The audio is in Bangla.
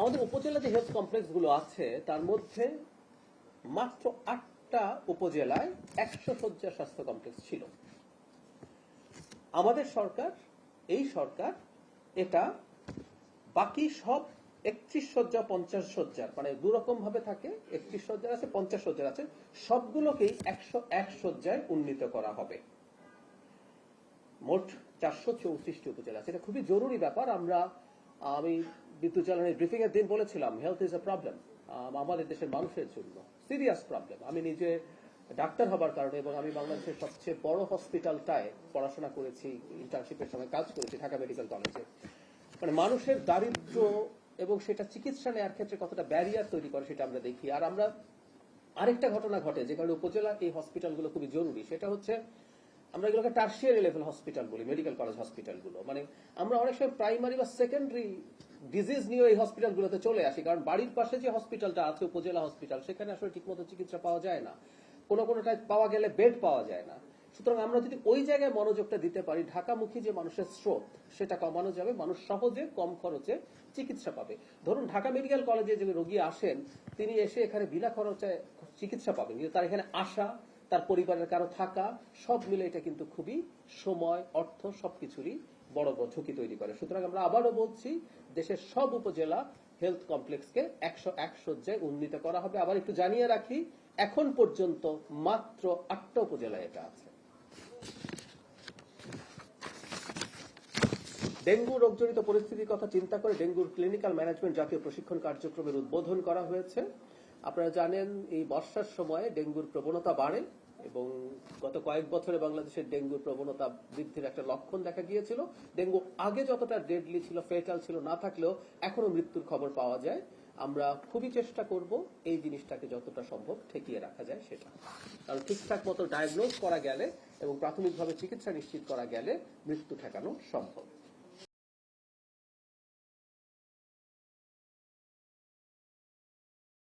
আমাদের উপজেলা যে হেলথ কমপ্লেক্স গুলো আছে তার মধ্যে মাত্র 8টা উপজেলায় 100 শয্যা স্বাস্থ্য কমপ্লেক্স ছিল। আমাদের সরকার, এই সরকার এটা বাকি সব 31 শয্যা 50 শয্যার, মানে দুরকম ভাবে থাকে, 31 শয্যার আছে 50 শয্যার আছে, সবগুলোকেই 101 শয্যায় উন্নীত করা হবে। মোট 434টি উপজেলা আছে। এটা খুবই জরুরি ব্যাপার। আমি বিদ্যুৎ জ্বালানির ব্রিফিং এর দিন বলেছিলাম, হেলথ ইজ এ প্রবলেম আমাদের দেশের মানুষের জন্য, সিরিয়াস প্রবলেম। আমি নিজে ডাক্তার হবার কারণে এবং আমি বাংলাদেশের সবচেয়ে বড় হসপিটালটায় পড়াশোনা করেছি, ইন্টার্নশিপের সময় কাজ করেছি ঢাকা মেডিকেল কলেজে। মানে মানুষের দারিদ্র্য এবং সেটা চিকিৎসা নেওয়ার ক্ষেত্রে কতটা ব্যারিয়ার তৈরি করে সেটা আমরা দেখি। আর আমরা আরেকটা ঘটনা ঘটে যে কারণে উপজেলা এই হসপিটালগুলো খুবই জরুরি, সেটা হচ্ছে আমরা এগুলোকে টার্সিয়ারি লেভেল হসপিটাল বলি, মেডিকেল কলেজ হসপিটালগুলো। মানে আমরা অনেক সময় প্রাইমারি বা সেকেন্ডারি ডিজিজ নিয়ে এই হসপিটালগুলোতে চলে আসি, কারণ বাড়ির পাশে যে হসপিটালটা আছে উপজেলা হসপিটাল, সেখানে আসলে ঠিকমতো চিকিৎসা পাওয়া যায় না, কোনোটায় পাওয়া গেলে বেড পাওয়া যায় না। সুতরাং আমরা যদি ওই জায়গায় মনোযোগটা দিতে পারি, ঢাকামুখী যে মানুষের স্রোত সেটা কমানো যাবে, মানুষ সহজে কম খরচে চিকিৎসা পাবে। ধরুন ঢাকা মেডিকেল কলেজে যে রোগী আসেন, তিনি এসে এখানে বিনা খরচে চিকিৎসা পাবেন, কিন্তু তার এখানে আসা, তার পরিবারের কারো থাকা, সব মিলে এটা কিন্তু খুবই সময়, অর্থ সবকিছুরই বড় বড় ঝুঁকি তৈরি করে। সুতরাং আমরা আবারও বলছি, দেশের সব উপজেলা হেলথ কমপ্লেক্সকে 101 শয্যায় উন্নীত করা হবে। আবার একটু জানিয়ে রাখি, এখন পর্যন্ত মাত্র 8টা উপজেলায় এটা আছে। ডেঙ্গু রোগজনিত পরিস্থিতির কথা চিন্তা করে ডেঙ্গুর ক্লিনিক্যাল ম্যানেজমেন্ট জাতীয় প্রশিক্ষণ কার্যক্রমের উদ্বোধন করা হয়েছে। আপনারা জানেন, এই বর্ষার সময় ডেঙ্গুর প্রবণতা বাড়ে এবং গত কয়েক বছরে বাংলাদেশের ডেঙ্গুর প্রবণতা বৃদ্ধির একটা লক্ষণ দেখা গিয়েছিল। ডেঙ্গু আগে যতটা ডেডলি ছিল, ফেটাল ছিল, না থাকলেও এখনো মৃত্যুর খবর পাওয়া যায়। আমরা খুবই চেষ্টা করব এই জিনিসটাকে যতটা সম্ভব ঠেকিয়ে রাখা যায় সেটা, কারণ ঠিকঠাক মতো ডায়াগনোজ করা গেলে এবং প্রাথমিকভাবে চিকিৎসা নিশ্চিত করা গেলে মৃত্যু ঠেকানো সম্ভব।